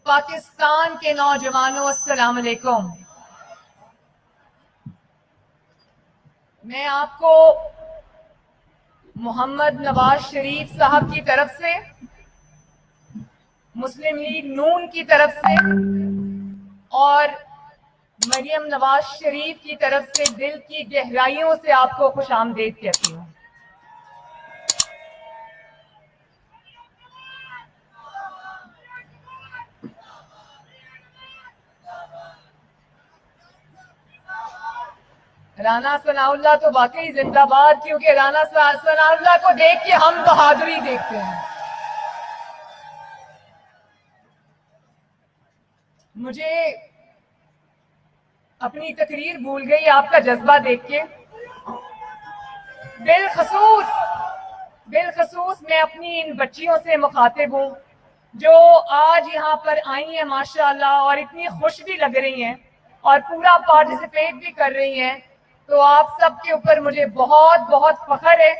پاکستان کے نوجوانوں السلام علیکم. میں آپ کو محمد نواز شریف صاحب کی طرف سے، مسلم لیگ نون کی طرف سے اور مریم نواز شریف کی طرف سے دل کی گہرائیوں سے آپ کو خوش آمدید کہتی ہوں. رانا ثناء اللہ تو واقعی زندہ باد، کیونکہ رانا ثناء اللہ کو دیکھ کے ہم بہادری دیکھتے ہیں. مجھے اپنی تقریر بھول گئی آپ کا جذبہ دیکھ کے. بالخصوص میں اپنی ان بچیوں سے مخاطب ہوں جو آج یہاں پر آئی ہیں ماشاءاللہ، اور اتنی خوش بھی لگ رہی ہیں اور پورا پارٹیسپیٹ بھی کر رہی ہیں. تو آپ سب کے اوپر مجھے بہت بہت فخر ہے،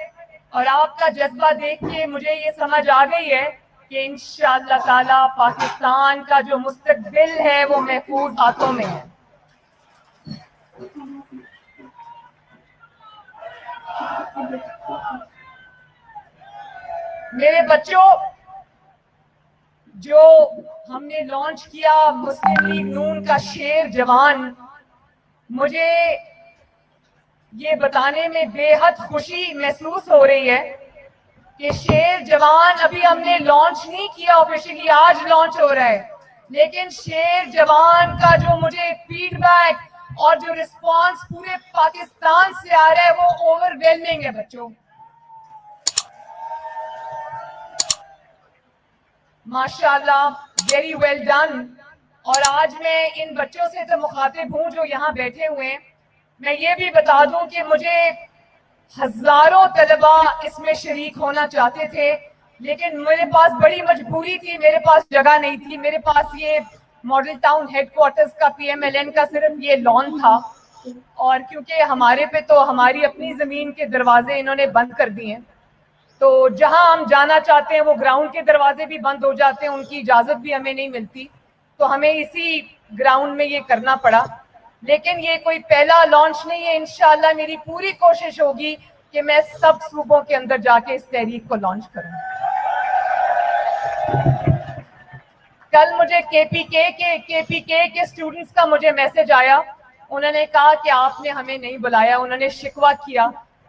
اور آپ کا جذبہ دیکھ کے مجھے یہ سمجھ آ گئی ہے کہ انشاءاللہ تعالی پاکستان کا جو مستقبل ہے وہ محفوظ ہاتھوں میں ہے. میرے بچوں، جو ہم نے لانچ کیا مسلم لیگ نون کا شیر جوان، مجھے یہ بتانے میں بے حد خوشی محسوس ہو رہی ہے کہ شیر جوان ابھی ہم نے لانچ نہیں کیا آفیشلی، آج لانچ ہو رہا ہے، لیکن شیر جوان کا جو مجھے فیڈ بیک اور جو رسپانس پورے پاکستان سے آ رہا ہے وہ اوور ویلمنگ ہے. بچوں ماشاءاللہ، ویری ویل ڈن. اور آج میں ان بچوں سے تو مخاطب ہوں جو یہاں بیٹھے ہوئے ہیں. میں یہ بھی بتا دوں کہ مجھے ہزاروں طلباء اس میں شریک ہونا چاہتے تھے، لیکن میرے پاس بڑی مجبوری تھی، میرے پاس جگہ نہیں تھی. میرے پاس یہ ماڈل ٹاؤن ہیڈ کوارٹرز کا PMLN کا صرف یہ لان تھا، اور کیونکہ ہمارے پہ تو ہماری اپنی زمین کے دروازے انہوں نے بند کر دیے ہیں، تو جہاں ہم جانا چاہتے ہیں وہ گراؤنڈ کے دروازے بھی بند ہو جاتے ہیں، ان کی اجازت بھی ہمیں نہیں ملتی، تو ہمیں اسی گراؤنڈ میں یہ کرنا پڑا. لیکن یہ کوئی پہلا لانچ نہیں ہے. انشاءاللہ میری پوری کوشش ہوگی کہ میں سب صوبوں کے اندر جا کے اس تحریک کو لانچ کروں. کل مجھے KPK کے اسٹوڈنٹس کا مجھے میسج آیا، انہوں نے کہا کہ آپ نے ہمیں نہیں بلایا، انہوں نے شکوہ کیا.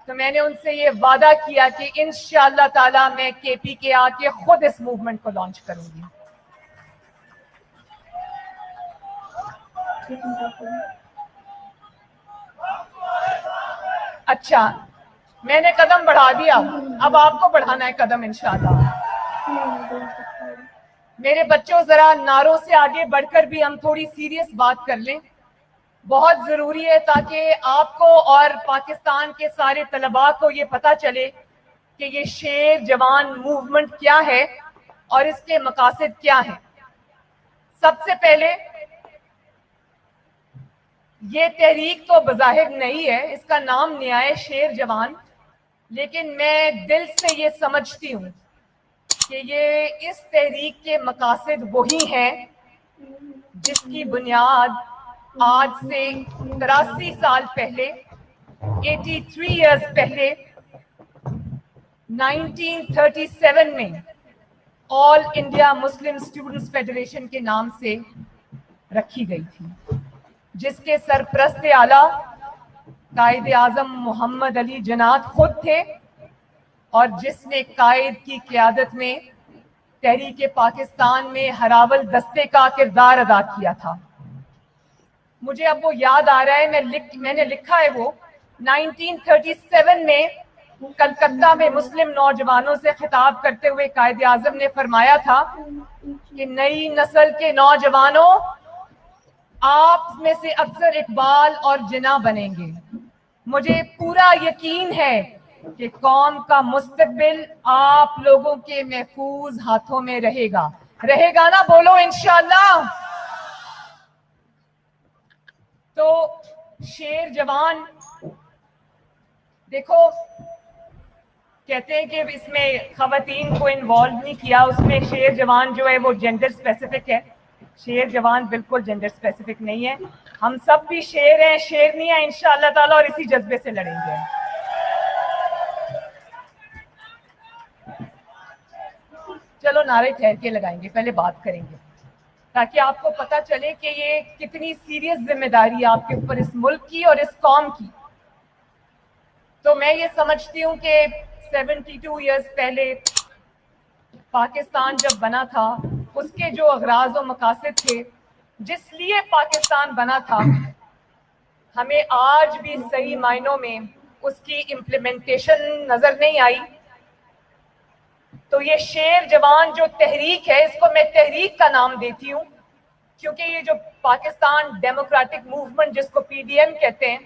تو میں نے ان سے یہ وعدہ کیا کہ انشاءاللہ تعالی میں KPK آ کے خود اس موومنٹ کو لانچ کروں گی. اچھا، میں نے قدم بڑھا دیا، اب آپ کو بڑھانا ہے قدم انشاءاللہ. میرے بچوں، ذرا نعروں سے آگے بڑھ کر بھی ہم تھوڑی سیریس بات کر لیں. بہت ضروری ہے تاکہ آپ کو اور پاکستان کے سارے طلباء کو یہ پتہ چلے کہ یہ شیر جوان موومنٹ کیا ہے اور اس کے مقاصد کیا ہیں. سب سے پہلے یہ تحریک تو بظاہر نئی ہے، اس کا نام نیا ہے شیر جوان، لیکن میں دل سے یہ سمجھتی ہوں کہ یہ اس تحریک کے مقاصد وہی ہیں جس کی بنیاد آج سے 83 سال پہلے، 83 ایئرز پہلے 1937 میں آل انڈیا مسلم اسٹوڈنٹس فیڈریشن کے نام سے رکھی گئی تھی، جس کے سرپرست اعلیٰ قائد اعظم محمد علی جناح خود تھے، اور جس نے قائد کی قیادت میں تحریک پاکستان میں ہراول دستے کا کردار ادا کیا تھا. مجھے اب وہ یاد آ رہا ہے، میں نے لکھا ہے وہ 1937 میں کلکتہ میں مسلم نوجوانوں سے خطاب کرتے ہوئے قائد اعظم نے فرمایا تھا کہ نئی نسل کے نوجوانوں، آپ میں سے اکثر اقبال اور جناح بنیں گے. مجھے پورا یقین ہے کہ قوم کا مستقبل آپ لوگوں کے محفوظ ہاتھوں میں رہے گا نا؟ بولو انشاءاللہ. تو شیر جوان، دیکھو کہتے ہیں کہ اس میں خواتین کو انوالو نہیں کیا، اس میں شیر جوان جو ہے وہ جینڈر اسپیسیفک ہے. शेर जवान बिल्कुल जेंडर स्पेसिफिक नहीं है, हम सब भी शेर हैं, शेरनी हैं इंशाअल्लाह ताला, और इसी जज्बे से लड़ेंगे। चलो नारे ठहर के लगाएंगे, पहले बात करेंगे ताकि आपको पता चले कि ये कितनी सीरियस जिम्मेदारी है आपके ऊपर इस मुल्क की और इस कौम की। तो मैं ये समझती हूँ कि 72 इयर्स पहले पाकिस्तान जब बना था, उसके जो अगराज और मकासद थे, जिस लिए पाकिस्तान बना था, हमें आज भी सही मायनों में उसकी इम्प्लीमेंटेशन नजर नहीं आई। तो ये शेर जवान जो तहरीक है, इसको मैं तहरीक का नाम देती हूँ, क्योंकि ये जो पाकिस्तान डेमोक्रेटिक मूवमेंट जिसको पीडीएम कहते हैं,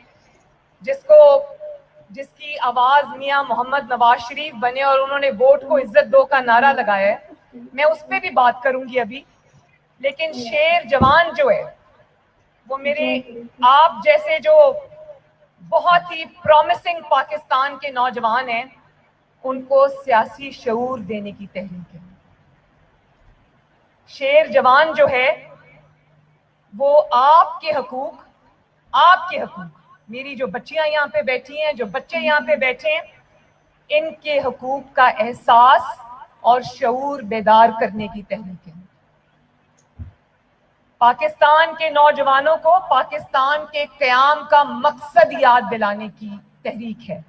जिसकी आवाज मियां मोहम्मद नवाज शरीफ बने और उन्होंने वोट को इज्जत दो का नारा लगाया है, मैं उस पर भी बात करूंगी अभी। लेकिन शेर जवान जो है वो मेरे आप जैसे जो बहुत ही प्रॉमिसिंग पाकिस्तान के नौजवान हैं, उनको सियासी शऊर देने की तहरीक है। शेर जवान जो है वो आपके हकूक, मेरी जो बच्चियां यहाँ पे बैठी हैं, जो बच्चे यहाँ पे बैठे हैं, इनके हकूक का एहसास और शऊर बेदार करने की तहरीक है। पाकिस्तान के नौजवानों को पाकिस्तान के क़याम का मकसद याद दिलाने की तहरीक है।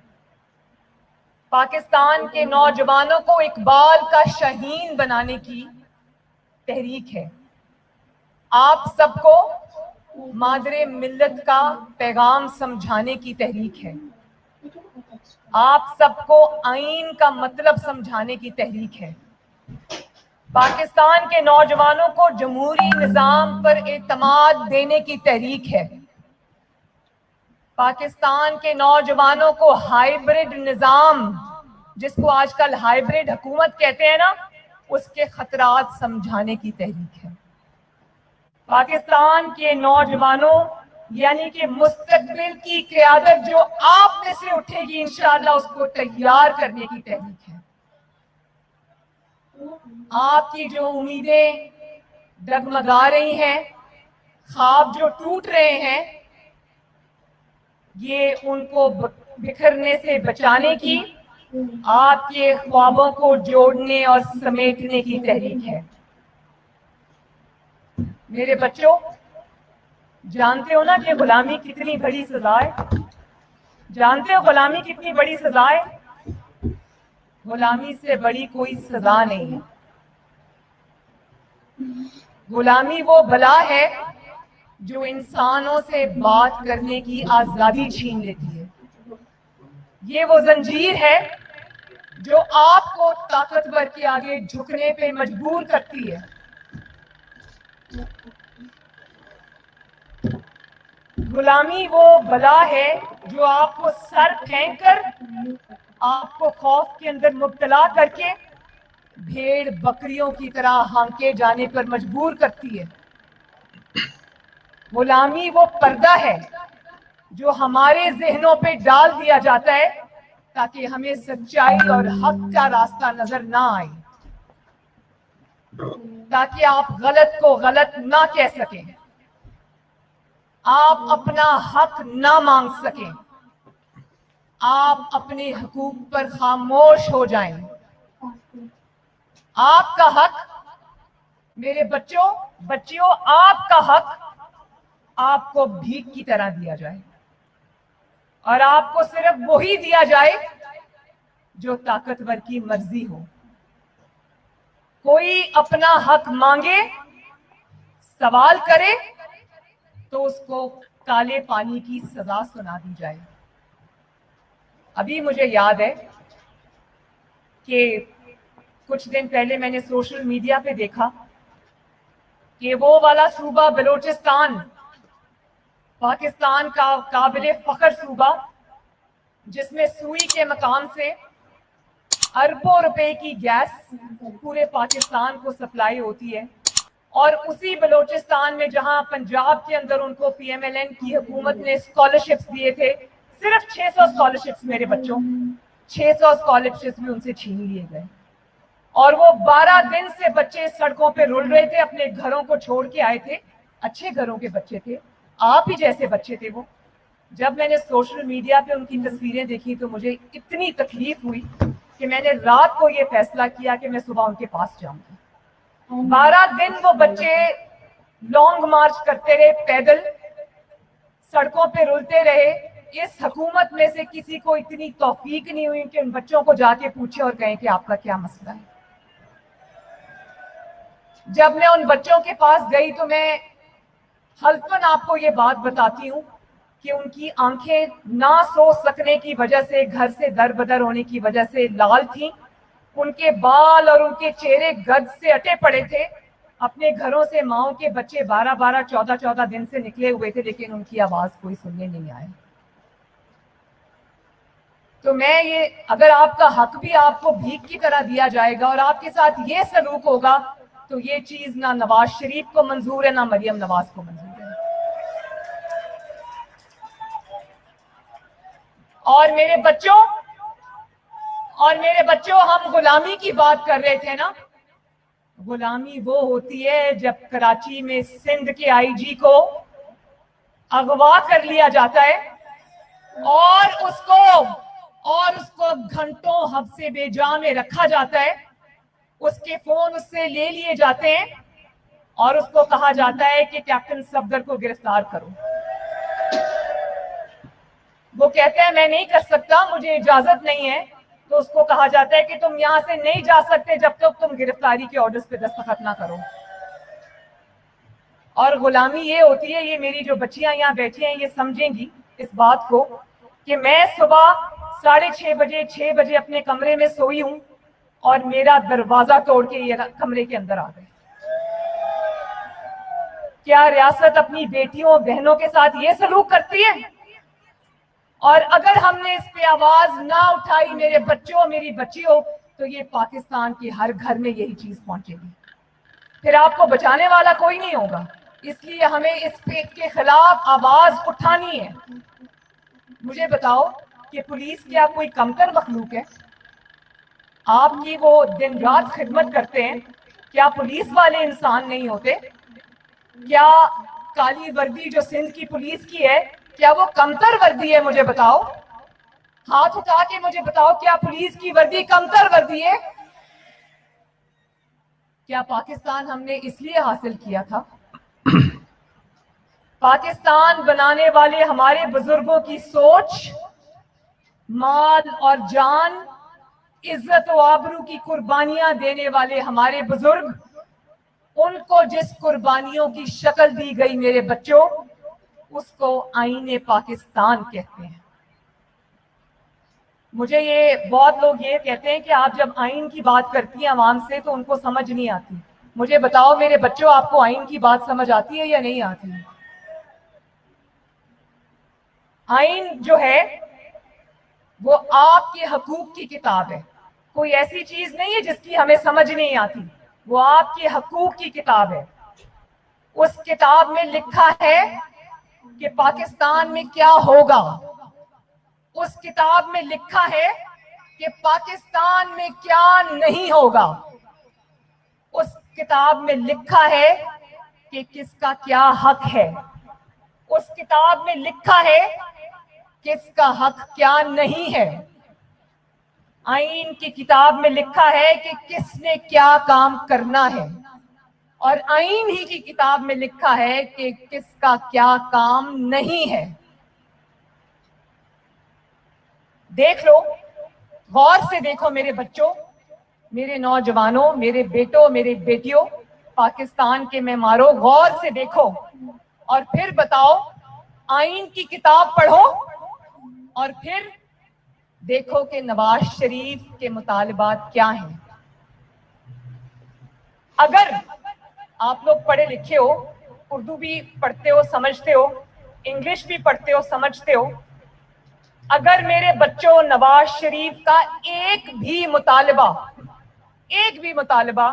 पाकिस्तान के नौजवानों को इकबाल का शहीन बनाने की तहरीक है। आप सबको मादरे मिल्लत का पैगाम समझाने की तहरीक है। आप सबको आइन का मतलब समझाने की तहरीक है। पाकिस्तान के नौजवानों को जमहूरी निज़ाम पर एतमाद देने की तहरीक है। पाकिस्तान के नौजवानों को हाइब्रिड निज़ाम, जिसको आजकल हाइब्रिड हुकूमत कहते हैं ना, उसके खतरात समझाने की तहरीक है। पाकिस्तान के नौजवानों यानी कि मुस्तकबिल की क़यादत जो आप में से उठेगी इंशाअल्लाह, उसको तैयार करने की तहरीक है। आपकी जो उम्मीदें डगमगा रही हैं, ख्वाब जो टूट रहे हैं, ये उनको बिखरने से बचाने की, आपके ख्वाबों को जोड़ने और समेटने की तहरीक है। मेरे बच्चों, जानते हो ना कि गुलामी कितनी बड़ी सजा है? जानते हो गुलामी कितनी बड़ी सजा है? गुलामी से बड़ी कोई सजा नहीं है। गुलामी वो बला है जो इंसानों से बात करने की आजादी छीन लेती है। ये वो जंजीर है जो आपको ताकतवर के आगे झुकने पे मजबूर करती है। गुलामी वो बला है जो आपको सर फेंक कर, आपको खौफ के अंदर मुब्तला करके भेड़ बकरियों की तरह हांके जाने पर मजबूर करती है। गुलामी वो पर्दा है जो हमारे जहनों पे डाल दिया जाता है ताकि हमें सच्चाई और हक का रास्ता नजर ना आए, ताकि आप गलत को गलत ना कह सकें, आप अपना हक ना मांग सकें, आप अपने हकूक पर खामोश हो जाएं। आपका हक, मेरे बच्चियों, आपका हक आपको भीख की तरह दिया जाए, और आपको सिर्फ वही दिया जाए जो ताकतवर की मर्जी हो। कोई अपना हक मांगे, सवाल करे, तो उसको काले पानी की सजा सुना दी जाए। अभी मुझे याद है कि कुछ दिन पहले मैंने सोशल मीडिया पे देखा कि वो वाला सूबा बलोचिस्तान, पाकिस्तान का काबिले फख्र सूबा, जिसमें सुई के मकाम से अरबों रुपए की गैस पूरे पाकिस्तान को सप्लाई होती है, और उसी बलोचिस्तान में जहां पंजाब के अंदर उनको पीएमएलएन की हुकूमत ने स्कॉलरशिप्स दिए थे, सिर्फ 600 स्कॉलरशिप्स, मेरे बच्चों, 600 स्कॉलरशिप्स भी उनसे छीन लिए गए। اور وہ 12 दिन سے بچے سڑکوں پہ رول رہے تھے, اپنے گھروں کو چھوڑ کے آئے تھے, اچھے گھروں کے بچے تھے, آپ ہی جیسے بچے تھے وہ. جب میں نے سوشل میڈیا پہ ان کی تصویریں دیکھی تو مجھے اتنی تکلیف ہوئی کہ میں نے رات کو یہ فیصلہ کیا کہ میں صبح ان کے پاس جاؤں گی. 12 دن وہ بچے لانگ مارچ کرتے رہے, پیدل سڑکوں پہ رولتے رہے. اس حکومت میں سے کسی کو اتنی توفیق نہیں ہوئی کہ ان بچوں کو جا کے پوچھے اور کہیں کہ آپ کا کیا مسئلہ ہے. جب میں ان بچوں کے پاس گئی تو میں حلفاً آپ کو یہ بات بتاتی ہوں کہ ان کی آنکھیں نہ سو سکنے کی وجہ سے, گھر سے در بدر ہونے کی وجہ سے لال تھیں. ان کے بال اور ان کے چہرے گرد سے اٹے پڑے تھے. اپنے گھروں سے ماؤں کے بچے 12 14 دن سے نکلے ہوئے تھے, لیکن ان کی آواز کوئی سننے نہیں آئی. تو میں یہ, اگر آپ کا حق بھی آپ کو بھیک کی طرح دیا جائے گا اور آپ کے ساتھ یہ سلوک ہوگا تو یہ چیز نہ نواز شریف کو منظور ہے, نہ مریم نواز کو منظور ہے. اور میرے بچوں, ہم غلامی کی بات کر رہے تھے نا. غلامی وہ ہوتی ہے جب کراچی میں سندھ کے آئی جی کو اغوا کر لیا جاتا ہے اور اس کو گھنٹوں حبس بے جا میں رکھا جاتا ہے. اس کے فون اس سے لے لیے جاتے ہیں اور اس کو کہا جاتا ہے کہ کیپٹن صفدر کو گرفتار کرو. وہ کہتے ہیں میں نہیں کر سکتا, مجھے اجازت نہیں ہے. تو اس کو کہا جاتا ہے کہ تم یہاں سے نہیں جا سکتے جب تک تم گرفتاری کے آرڈرز پہ دستخط نہ کرو. اور غلامی یہ ہوتی ہے, یہ میری جو بچیاں یہاں بیٹھی ہیں یہ سمجھیں گی اس بات کو, کہ میں صبح 6:30 بجے اپنے کمرے میں سوئی ہوں اور میرا دروازہ توڑ کے یہ کمرے کے اندر آ گئے. کیا ریاست اپنی بیٹیوں بہنوں کے ساتھ یہ سلوک کرتی ہے؟ اور اگر ہم نے اس پہ آواز نہ اٹھائی میرے بچوں, میری بچیوں, تو یہ پاکستان کے ہر گھر میں یہی چیز پہنچے گی. پھر آپ کو بچانے والا کوئی نہیں ہوگا. اس لیے ہمیں اس پہ کے خلاف آواز اٹھانی ہے. مجھے بتاؤ کہ پولیس کیا کوئی کمتر مخلوق ہے؟ آپ کی وہ دن رات خدمت کرتے ہیں, کیا پولیس والے انسان نہیں ہوتے؟ کیا کالی وردی جو سندھ کی پولیس کی ہے کیا وہ کمتر وردی ہے؟ مجھے بتاؤ, ہاتھ اٹھا کے مجھے بتاؤ, کیا پولیس کی وردی کمتر وردی ہے؟ کیا پاکستان ہم نے اس لیے حاصل کیا تھا؟ پاکستان بنانے والے ہمارے بزرگوں کی سوچ, مال اور جان, عزت و آبرو کی قربانیاں دینے والے ہمارے بزرگ, ان کو جس قربانیوں کی شکل دی گئی میرے بچوں, اس کو آئین پاکستان کہتے ہیں. مجھے یہ بہت لوگ یہ کہتے ہیں کہ آپ جب آئین کی بات کرتی ہیں عوام سے تو ان کو سمجھ نہیں آتی. مجھے بتاؤ میرے بچوں, آپ کو آئین کی بات سمجھ آتی ہے یا نہیں آتی؟ آئین جو ہے وہ آپ کے حقوق کی کتاب ہے. کوئی ایسی چیز نہیں ہے جس کی ہمیں سمجھ نہیں آتی. وہ آپ کے حقوق کی کتاب ہے. اس کتاب میں لکھا ہے کہ پاکستان میں کیا ہوگا. اس کتاب میں لکھا ہے کہ پاکستان میں کیا نہیں ہوگا. اس کتاب میں لکھا ہے کہ کس کا کیا حق ہے. اس کتاب میں لکھا ہے کس کا حق کیا نہیں ہے. آئین کی کتاب میں لکھا ہے کہ کس نے کیا کام کرنا ہے, اور آئین ہی کی کتاب میں لکھا ہے کہ کس کا کیا کام نہیں ہے. دیکھ لو, غور سے دیکھو میرے بچوں, میرے نوجوانوں, میرے بیٹوں, میرے بیٹیوں, پاکستان کے معماروں, غور سے دیکھو اور پھر بتاؤ. آئین کی کتاب پڑھو اور پھر دیکھو کہ نواز شریف کے مطالبات کیا ہیں. اگر آپ لوگ پڑھے لکھے ہو, اردو بھی پڑھتے ہو, سمجھتے ہو, انگلش بھی پڑھتے ہو, سمجھتے ہو, اگر میرے بچوں نواز شریف کا ایک بھی مطالبہ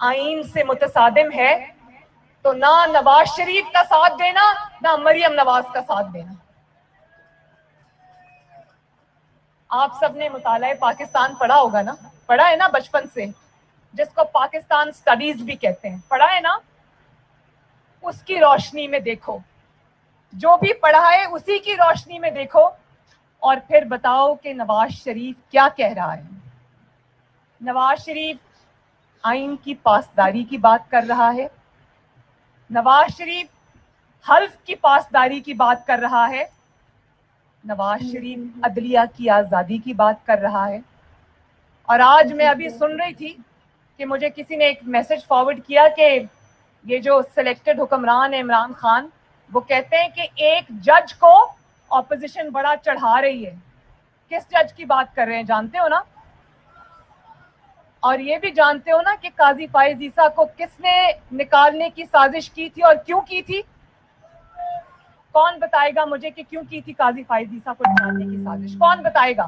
آئین سے متصادم ہے تو نہ نواز شریف کا ساتھ دینا, نہ مریم نواز کا ساتھ دینا. آپ سب نے مطالعہ پاکستان پڑھا ہوگا نا, پڑھا ہے نا بچپن سے, جس کو پاکستان سٹڈیز بھی کہتے ہیں, پڑھا ہے نا. اس کی روشنی میں دیکھو, جو بھی پڑھا ہے اسی کی روشنی میں دیکھو, اور پھر بتاؤ کہ نواز شریف کیا کہہ رہا ہے. نواز شریف آئین کی پاسداری کی بات کر رہا ہے, نواز شریف حلف کی پاسداری کی بات کر رہا ہے, نواز شریف عدلیہ کی آزادی کی بات کر رہا ہے. اور آج میں ابھی سن رہی تھی کہ مجھے کسی نے ایک میسج فارورڈ کیا کہ یہ جو سلیکٹڈ حکمران ہے عمران خان, وہ کہتے ہیں کہ ایک جج کو اپوزیشن بڑا چڑھا رہی ہے. کس جج کی بات کر رہے ہیں جانتے ہو نا؟ اور یہ بھی جانتے ہو نا کہ قاضی فائز عیسیٰ کو کس نے نکالنے کی سازش کی تھی اور کیوں کی تھی؟ کون بتائے گا مجھے کہ کیوں کی تھی قاضی فائز عیسیٰ کو نکالنے کی سازش؟ کون بتائے گا؟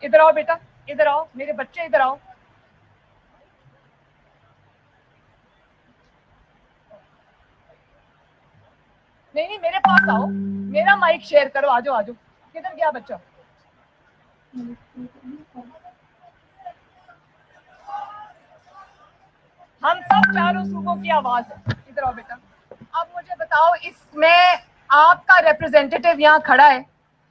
ادھر آؤ بیٹا, ادھر آؤ میرے بچے, ادھر آؤ. نہیں میرے پاس آؤ, میرا مائک شیئر کرو, آجو آجو. کدھر گیا بچہ؟ ہم سب چاروں صوبوں کی آواز ہے. ادھر آؤ بیٹا. اب مجھے بتاؤ, اس میں آپ کا ریپرزینٹیٹیو یہاں کھڑا ہے,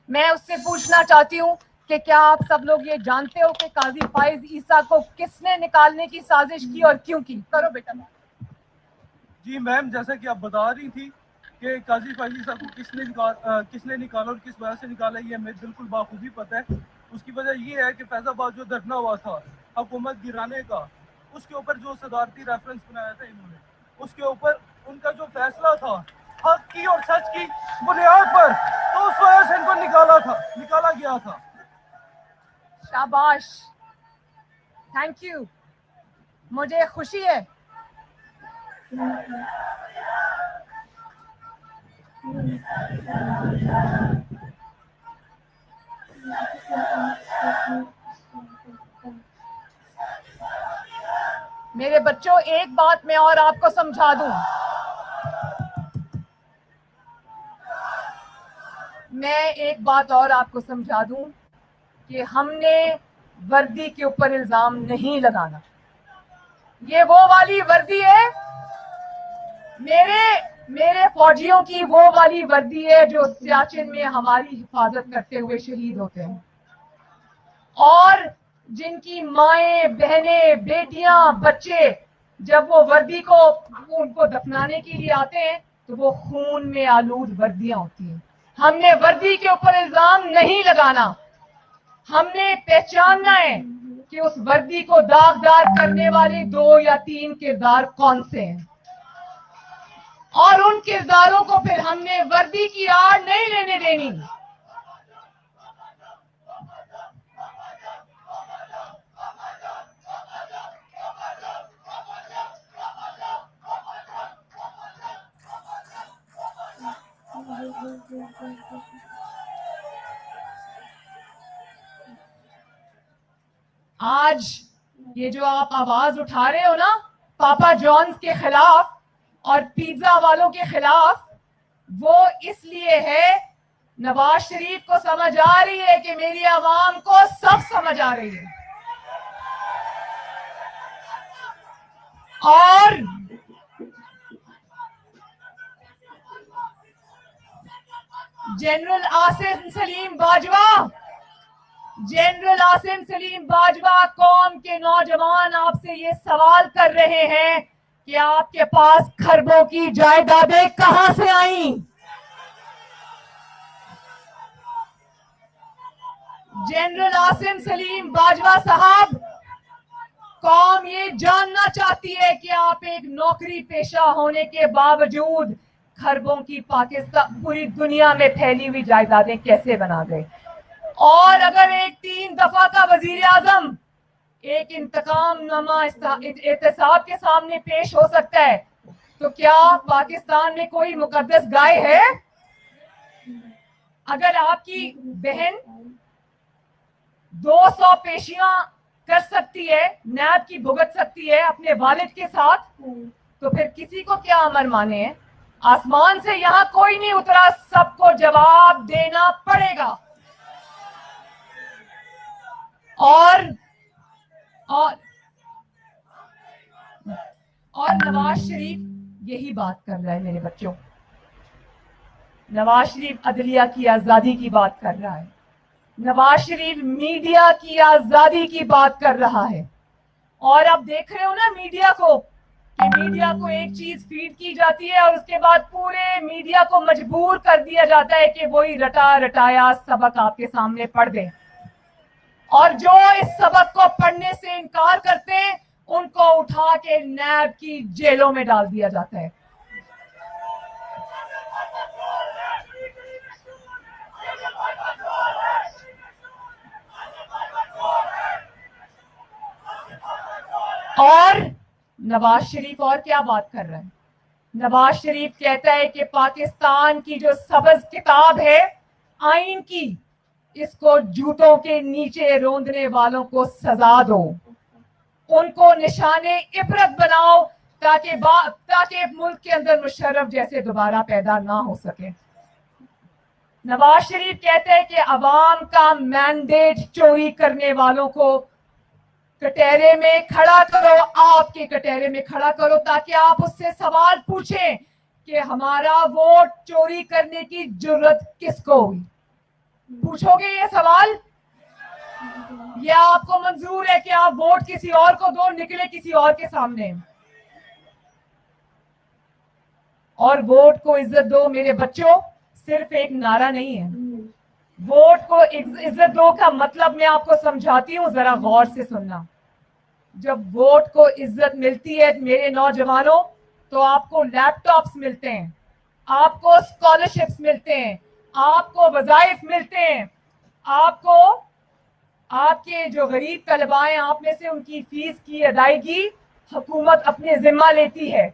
میں اس سے پوچھنا چاہتی ہوں کہ کیا آپ سب لوگ یہ جانتے ہو کہ قاضی فائز عیسیٰ کو کس نے نکالنے کی سازش کی اور کیوں کی؟ کرو بیٹا. جی میم, جیسا کہ آپ بتا رہی تھی کہ قاضی فائز عیسیٰ کو کس نے نکالا اور کس وجہ سے نکالا, یہ ہمیں بالکل بخوبی پتہ ہے. اس کی وجہ یہ ہے کہ فیض آباد جو دھرنا ہوا تھا حکومت گرانے کا, اس کے اوپر جو صدارتی ریفرنس بنایا تھا انہوں نے, اس کے اوپر ان کا جو فیصلہ تھا حق کی اور سچ کی بنیاد پر, تو اس وجہ سے ان کو نکالا گیا تھا. شاباش, تھینک یو, مجھے خوشی ہے. میرے بچوں, ایک بات میں اور آپ کو سمجھا دوں, میں ایک بات اور آپ کو سمجھا دوں کہ ہم نے وردی کے اوپر الزام نہیں لگانا. یہ وہ والی وردی ہے, میرے فوجیوں کی وہ والی وردی ہے جو سیاچن میں ہماری حفاظت کرتے ہوئے شہید ہوتے ہیں, اور جن کی مائیں, بہنیں, بیٹیاں, بچے جب وہ وردی کو ان کو دفنانے کے لیے آتے ہیں تو وہ خون میں آلود وردیاں ہوتی ہیں. ہم نے وردی کے اوپر الزام نہیں لگانا, ہم نے پہچاننا ہے کہ اس وردی کو داغدار کرنے والے 2 یا 3 کردار کون سے ہیں, اور ان کرداروں کو پھر ہم نے وردی کی آڑ نہیں لینے دینی. آج یہ جو آپ آواز اٹھا رہے ہو نا پاپا جونز کے خلاف اور پیزا والوں کے خلاف, وہ اس لیے ہے نواز شریف کو سمجھ آ رہی ہے کہ میری عوام کو سب سمجھ آ رہی ہے. اور جنرل عاصم سلیم باجوہ قوم کے نوجوان آپ سے یہ سوال کر رہے ہیں کہ آپ کے پاس خربوں کی جائیدادیں کہاں سے آئیں؟ جنرل عاصم سلیم باجوہ صاحب, قوم یہ جاننا چاہتی ہے کہ آپ ایک نوکری پیشہ ہونے کے باوجود خربوں کی پاکستان پوری دنیا میں پھیلی ہوئی جائیدادیں کیسے بنا گئے. اور اگر ایک 3 دفعہ کا وزیر اعظم ایک انتقام نامہ احتساب کے سامنے پیش ہو سکتا ہے, تو کیا پاکستان میں کوئی مقدس گائے ہے؟ اگر آپ کی بہن 200 پیشیاں کر سکتی ہے, نیب کی بھگت سکتی ہے اپنے والد کے ساتھ, تو پھر کسی کو کیا امر مانے ہیں؟ आसमान से यहाँ कोई नहीं उतरा, सबको जवाब देना पड़ेगा। और नवाज शरीफ यही बात कर रहा है मेरे बच्चों। नवाज शरीफ अदलिया की आजादी की बात कर रहा है, नवाज शरीफ मीडिया की आजादी की बात कर रहा है। और आप देख रहे हो ना मीडिया को, कि मीडिया को एक चीज फीड की जाती है और उसके बाद पूरे मीडिया को मजबूर कर दिया जाता है कि वही रटा रटाया सबक आपके सामने पढ़ दे। और जो इस सबक को पढ़ने से इनकार करते हैं उनको उठा के नैब की जेलों में डाल दिया जाता है। और नवाज शरीफ और क्या बात कर रहा है? नवाज शरीफ कहता है कि पाकिस्तान की जो सबज किताब है आइन की, इसको जूतों के नीचे रोंदने वालों को सजा दो, उनको निशाने इबरत बनाओ, ताकि मुल्क के अंदर मुशर्रफ जैसे दोबारा पैदा ना हो सके। नवाज शरीफ कहते हैं कि अवाम का मैंडेट चोरी करने वालों को कटहरे में खड़ा करो, आपके कटहरे में खड़ा करो, ताकि आप उससे सवाल पूछें कि हमारा वोट चोरी करने की जुर्रत किसको हुई। पूछोगे ये सवाल? या आपको मंजूर है कि आप वोट किसी और को दो, निकले किसी और के सामने? और वोट को इज्जत दो मेरे बच्चों सिर्फ एक नारा नहीं है। वोट को इज्जत दो का मतलब मैं आपको समझाती हूँ, जरा गौर से सुनना। जब वोट को इज्जत मिलती है मेरे नौजवानों, तो आपको लैपटॉप्स मिलते हैं, आपको स्कॉलरशिप्स मिलते हैं, आपको वज़ाइफ मिलते हैं, आपको आपके जो गरीब तलबाएं आप में से उनकी फीस की अदायगी हुकूमत अपने जिम्मा लेती है।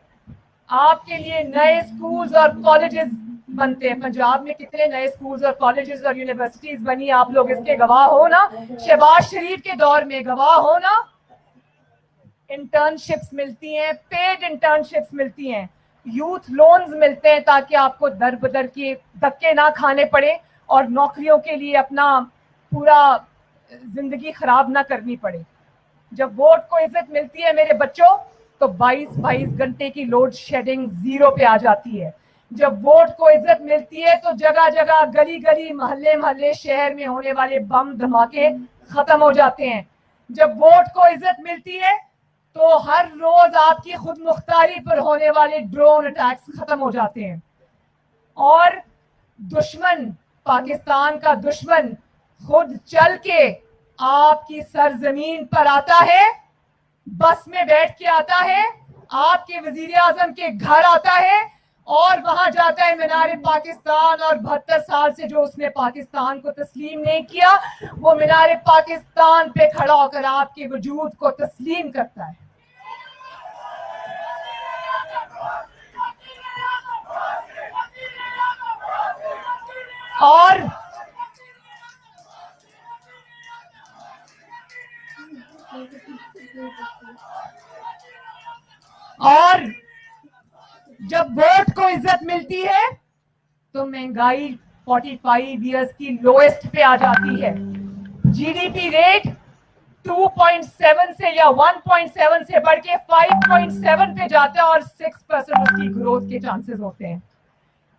आपके लिए नए स्कूल्स और कॉलेजेस बनते हैं। पंजाब में कितने नए स्कूल्स और कॉलेजेस और यूनिवर्सिटीज बनी, आप लोग इसके गवाह हो ना। शहबाज शरीफ के दौर में गवाह हो ना। इंटर्नशिप्स मिलती हैं, पेड इंटर्नशिप्स मिलती हैं, यूथ लोन्स मिलते हैं ताकि आपको दर बदर के धक्के ना खाने पड़े और नौकरियों के लिए अपना पूरा जिंदगी खराब ना करनी पड़े। जब वोट को इज्जत मिलती है मेरे बच्चों, तो 22-22 घंटे की लोड शेडिंग जीरो पे आ जाती है। जब वोट को इज्जत मिलती है तो जगह जगह, गली गली, मोहल्ले मोहल्ले, शहर में होने वाले बम धमाके खत्म हो जाते हैं। जब वोट को इज्जत मिलती है तो हर रोज आपकी खुद मुख्तारी पर होने वाले ड्रोन अटैक्स खत्म हो जाते हैं। और दुश्मन, पाकिस्तान का दुश्मन खुद चल के आपकी सरजमीन पर आता है, बस में बैठ के आता है, आपके वजीर आजम के घर आता है और वहां जाता है मीनार पाकिस्तान, और 72 साल से जो उसने पाकिस्तान को तस्लीम नहीं किया, वो मीनार पाकिस्तान पे खड़ा होकर आपके वजूद को तस्लीम करता है। और जब वोट को इज्जत मिलती है तो महंगाई 45 इयर्स की लोएस्ट पे आ जाती है। जीडीपी रेट 2.7 से या 1.7 से बढ़ के 5.7 पे जाता है और 6% उसकी ग्रोथ के चांसेस होते हैं।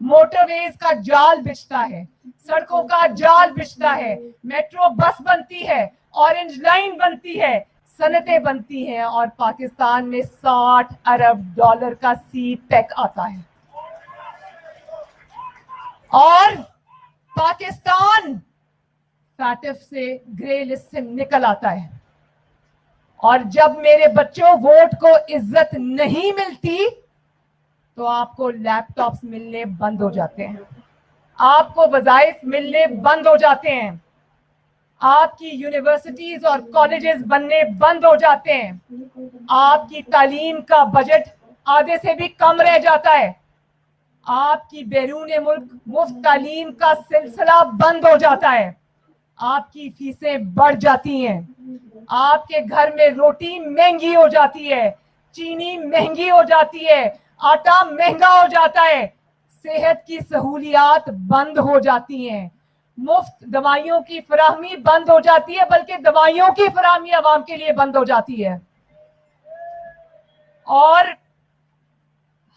मोटरवेज का जाल बिछता है, सड़कों का जाल बिछता है, मेट्रो बस बनती है, ऑरेंज लाइन बनती है, सनतें बनती हैं, और पाकिस्तान में $60 अरब का सी पैक आता है। और पाकिस्तान फैटिफ से ग्रे लिस्ट से निकल आता है। और जब मेरे बच्चों वोट को इज्जत नहीं मिलती तो आपको लैपटॉप्स मिलने बंद हो जाते हैं, आपको वज़ाइफ मिलने बंद हो जाते हैं, आपकी यूनिवर्सिटीज और कॉलेजेस बनने बंद हो जाते हैं, आपकी तालीम का बजट आधे से भी कम रह जाता है, आपकी बैरून मुल्क मुफ्त तालीम का सिलसिला बंद हो जाता है, आपकी फीसें बढ़ जाती हैं, आपके घर में रोटी महंगी हो जाती है, चीनी महंगी हो जाती है, आटा महंगा हो जाता है, सेहत की सहूलियात बंद हो जाती हैं, मुफ्त दवाइयों की फराहमी बंद हो जाती है, बल्कि दवाइयों की फराहमी आवाम के लिए बंद हो जाती है। और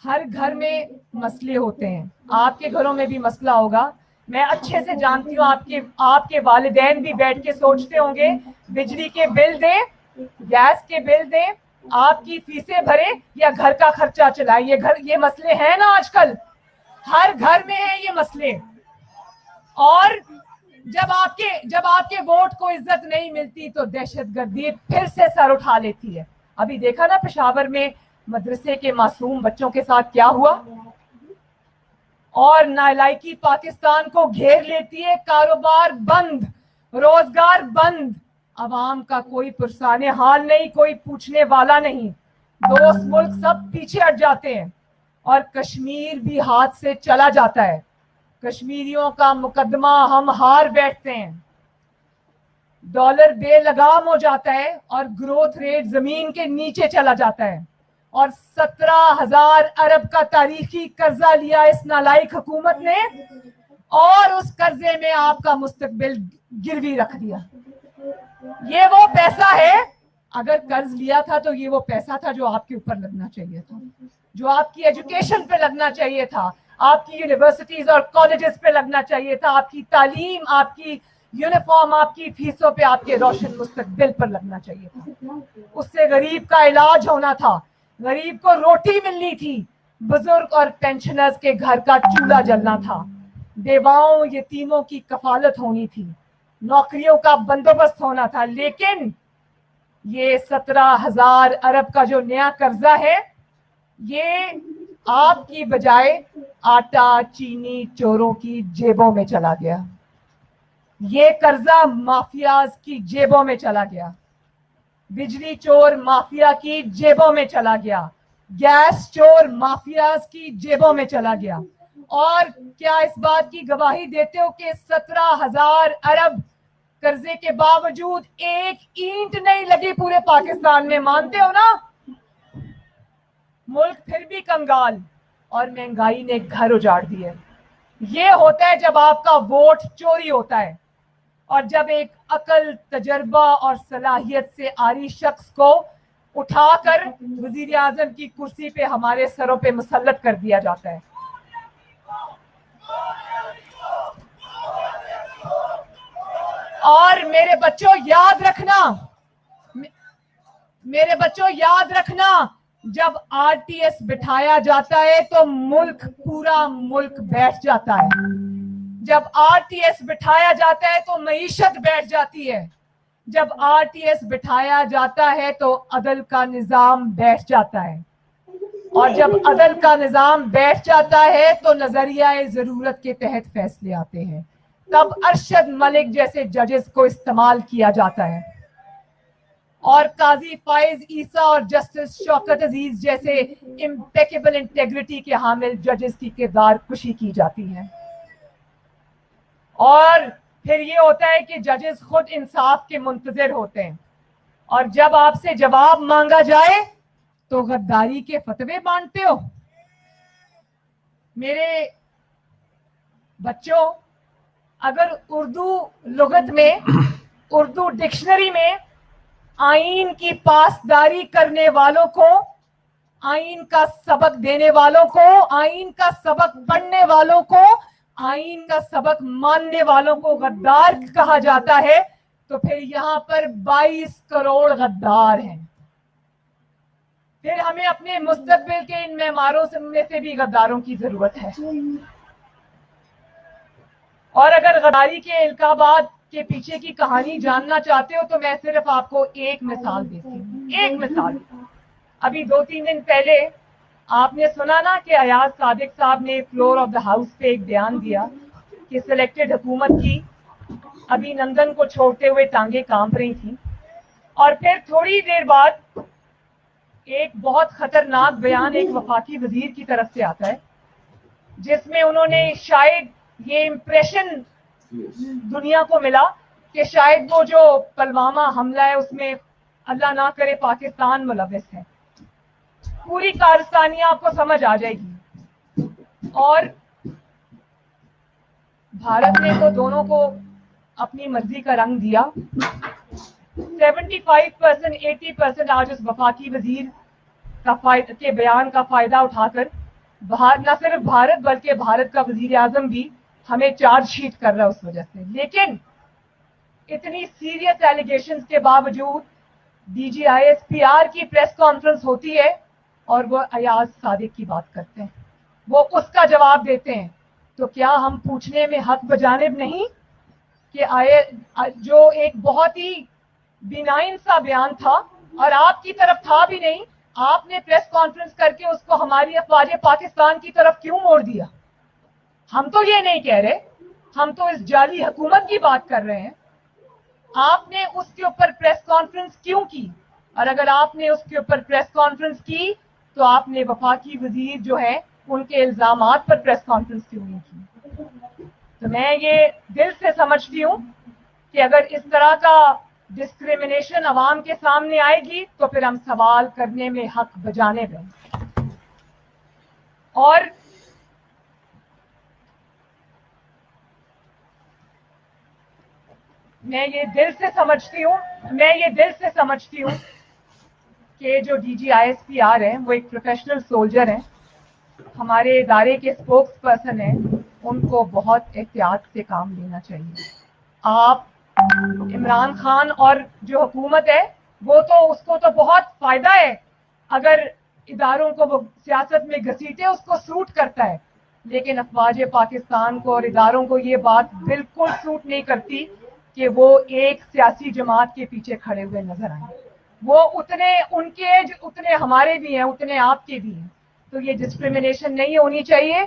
हर घर में मसले होते हैं, आपके घरों में भी मसला होगा, मैं अच्छे से जानती हूँ। आपके वालिदैन भी बैठ के सोचते होंगे, बिजली के बिल दें, गैस के बिल दें, आपकी फीसें भरे या घर का खर्चा चलाए। ये मसले हैं ना, आजकल हर घर में है ये मसले। और जब आपके वोट को इज्जत नहीं मिलती तो दहशतगर्दी फिर से सर उठा लेती है। अभी देखा ना पेशावर में मदरसे के मासूम बच्चों के साथ क्या हुआ, और नालायकी पाकिस्तान को घेर लेती है। कारोबार बंद, रोजगार बंद, अवाम का कोई पुरसाने हाल नहीं, कोई पूछने वाला नहीं, दोस्त मुल्क सब पीछे हट जाते हैं और कश्मीर भी हाथ से चला जाता है। कश्मीरियों का मुकदमा हम हार बैठते हैं, डॉलर बेलगाम हो जाता है और ग्रोथ रेट जमीन के नीचे चला जाता है, और 17,000 अरब का तारीखी कर्जा लिया इस नालायक हुकूमत ने, और उस कर्जे में आपका मुस्तकबिल गिरवी रख दिया। ये वो पैसा है, अगर कर्ज लिया था तो ये वो पैसा था जो आपके ऊपर लगना चाहिए था, जो आपकी एजुकेशन पे लगना चाहिए था, आपकी यूनिवर्सिटीज और कॉलेजेस पे लगना चाहिए था, आपकी तालीम, आपकी यूनिफॉर्म, आपकी फीसों पे, आपके रोशन मुस्तकबिल पर लगना चाहिए था। उससे गरीब का इलाज होना था, गरीब को रोटी मिलनी थी, बुजुर्ग और पेंशनर्स के घर का चूल्हा जलना था, बेवाओं यतीमों की कफालत होनी थी, नौकरियों का बंदोबस्त होना था। लेकिन ये 17,000 अरब का जो नया कर्जा है, ये आपकी बजाय आटा चीनी चोरों की जेबों में चला गया। ये कर्जा माफियाज की जेबों में चला गया, बिजली चोर माफिया की जेबों में चला गया, गैस चोर माफियाज की जेबों में चला गया। और क्या इस बात की गवाही देते हो कि 17,000 अरब कर्जे के बावजूद एक ईंट नहीं लगी पूरे पाकिस्तान में? मानते हो ना? मुल्क फिर भी कंगाल, और महंगाई ने घर उजाड़ दिए। ये होता है जब आपका वोट चोरी होता है, और जब एक अकल, तजर्बा और सलाहियत से आरी शख्स को उठाकर वजीर आजम की कुर्सी पे हमारे सरों पे मुसल्लत कर दिया जाता है। और मेरे बच्चों याद रखना, जब आरटीएस बिठाया जाता है तो पूरा मुल्क बैठ जाता है। जब आरटीएस बिठाया जाता है तो मईशत बैठ जाती है। जब आरटीएस बिठाया जाता है तो अदल का निजाम बैठ जाता है, और जब अदल का निजाम बैठ जाता है तो नजरिया जरूरत के तहत फैसले आते हैं। तब अरशद मलिक जैसे जजेस को इस्तेमाल किया जाता है, और काजी फाइज ईसा और जस्टिस शौकत अजीज जैसे इम्पेकेबल इंटेग्रिटी के हामिल जजेस की किरदार कुशी की जाती है। और फिर ये होता है कि जजेस खुद इंसाफ के मुंतजिर होते हैं, और जब आपसे जवाब मांगा जाए तो गद्दारी के फतवे बांटते हो। मेरे बच्चों, अगर उर्दू लुगत में, उर्दू डिक्शनरी में आईन की पासदारी करने वालों को, आईन का सबक देने वालों को, आईन का सबक पढ़ने वालों को, आईन का सबक मानने वालों को गद्दार कहा जाता है, तो फिर यहां पर 22 करोड़ गद्दार हैं। फिर हमें अपने मुस्तकबिल के इन मेमारों में से भी गद्दारों की जरूरत है। और अगर गद्दारी के इल्काबात के पीछे की कहानी जानना चाहते हो तो मैं सिर्फ आपको एक मिसाल देती हूँ, एक मिसाल। अभी 2-3 दिन पहले आपने सुना ना कि अयाज सादिक साहब ने फ्लोर ऑफ द हाउस पे एक बयान दिया कि सिलेक्टेड हुकूमत की अभिनंदन को छोड़ते हुए टांगे कांप रही थी। और फिर थोड़ी देर बाद एक बहुत खतरनाक बयान एक वफाकी वजीर की तरफ से आता है, जिसमें उन्होंने शायद ये इंप्रेशन दुनिया को मिला कि शायद वो जो पुलवामा हमला है उसमें अल्लाह ना करे पाकिस्तान मुलव्विस है। पूरी कारस्तानी आपको समझ आ जाएगी। और भारत ने तो दोनों को अपनी मर्जी का रंग दिया। 75% 80% आज उस वफाकी वजीर के बयान का फायदा उठाकर न सिर्फ भारत बल्कि भारत का वजीर आजम भी हमें चार्जशीट कर रहा है उस वजह से। लेकिन इतनी सीरियस एलिगेशंस के बावजूद DGISPR की प्रेस कॉन्फ्रेंस होती है और वो अयाज सादिक की बात करते हैं, वो उसका जवाब देते हैं। तो क्या हम पूछने में हक बजानिब नहीं कि जो एक बहुत ही बिनाइन सा बयान था और आपकी तरफ था भी नहीं, आपने प्रेस कॉन्फ्रेंस करके उसको हमारी अफवाज पाकिस्तान की तरफ क्यों मोड़ दिया? हम तो ये नहीं कह रहे, हम तो इस जाली हुकूमत की बात कर रहे हैं। आपने उसके ऊपर प्रेस कॉन्फ्रेंस क्यों की? और अगर आपने उसके ऊपर प्रेस कॉन्फ्रेंस की तो आपने वफाकी वजीर जो है उनके इल्जामात पर प्रेस कॉन्फ्रेंस क्यों नहीं की? तो मैं ये दिल से समझती हूँ कि अगर इस तरह का डिस्क्रिमिनेशन अवाम के सामने आएगी तो फिर हम सवाल करने में हक बजाने दें। और मैं ये दिल से समझती हूँ कि जो DGISPR है वो एक प्रोफेशनल सोल्जर है, हमारे इदारे के स्पोक्स पर्सन हैं, उनको बहुत एहतियात से काम लेना चाहिए। आप इमरान खान और जो हुकूमत है वो तो उसको तो बहुत फायदा है अगर इदारों को वो सियासत में घसीटे, उसको सूट करता है। लेकिन अफवाज पाकिस्तान को और इदारों को ये बात बिल्कुल सूट नहीं करती कि वो एक सियासी जमात के पीछे खड़े हुए नजर आए। वो उतने हमारे भी हैं, उतने आपके भी हैं। तो ये डिस्क्रिमिनेशन नहीं होनी चाहिए,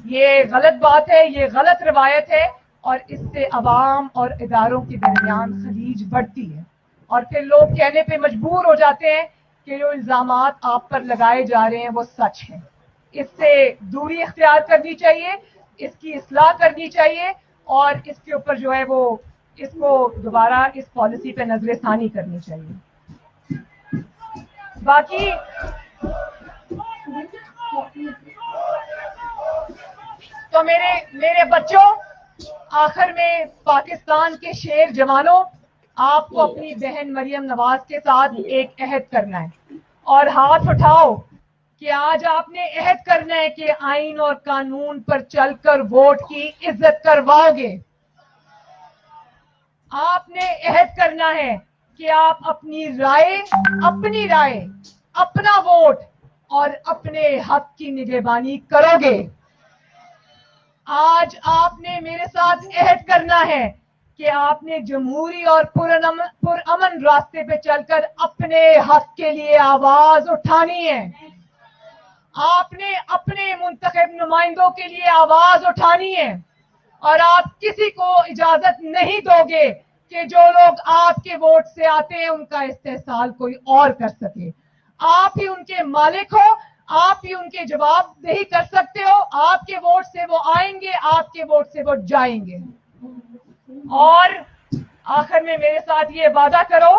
ये गलत बात है, ये गलत रवायत है और इससे अवाम और इदारों के दरमियान खलीज बढ़ती है और फिर लोग कहने पे मजबूर हो जाते हैं कि जो इल्जामात आप पर लगाए जा रहे हैं वो सच है। इससे दूरी इख्तियार करनी चाहिए, इसकी इस्लाह करनी चाहिए और इसके ऊपर जो है वो इसको दोबारा इस पॉलिसी पे नजरसानी करनी चाहिए। बाकी तो मेरे बच्चों, आखिर में पाकिस्तान के शेर जवानों, आपको अपनी बहन मरियम नवाज के साथ एक अहद करना है और हाथ उठाओ कि आज आपने अहद करना है कि आइन और कानून पर चलकर वोट की इज्जत करवाओगे। आपने अहद करना है कि आप अपनी राय, अपना वोट और अपने हक की निगहबानी करोगे। आज आपने मेरे साथ अहद करना है कि आपने जमहूरी और पुरअमन रास्ते पे चलकर अपने हक के लिए आवाज उठानी है। आपने अपने मुंतखब नुमाइंदों के लिए आवाज उठानी है और आप किसी को इजाजत नहीं दोगे कि जो लोग आपके वोट से आते हैं उनका इस्तेहसाल कोई और कर सके। आप ही उनके मालिक हो, आप ही उनके जवाबदेही कर सकते हो। आपके वोट से वो आएंगे, आपके वोट से वो जाएंगे। और आखिर में मेरे साथ ये वादा करो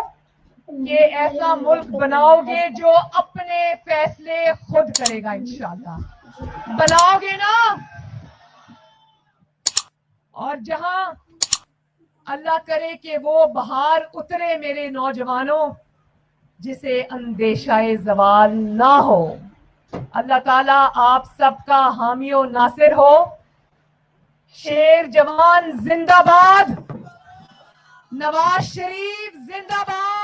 कि ऐसा मुल्क बनाओगे जो अपने फैसले खुद करेगा, इंशाअल्लाह। बनाओगे ना? और जहां अल्लाह करे कि वो बहार उतरे मेरे नौजवानों, जिसे अंदेशाए जवाल ना हो। अल्लाह ताला आप सबका हामी और नासिर हो। शेर जवान जिंदाबाद, नवाज शरीफ जिंदाबाद।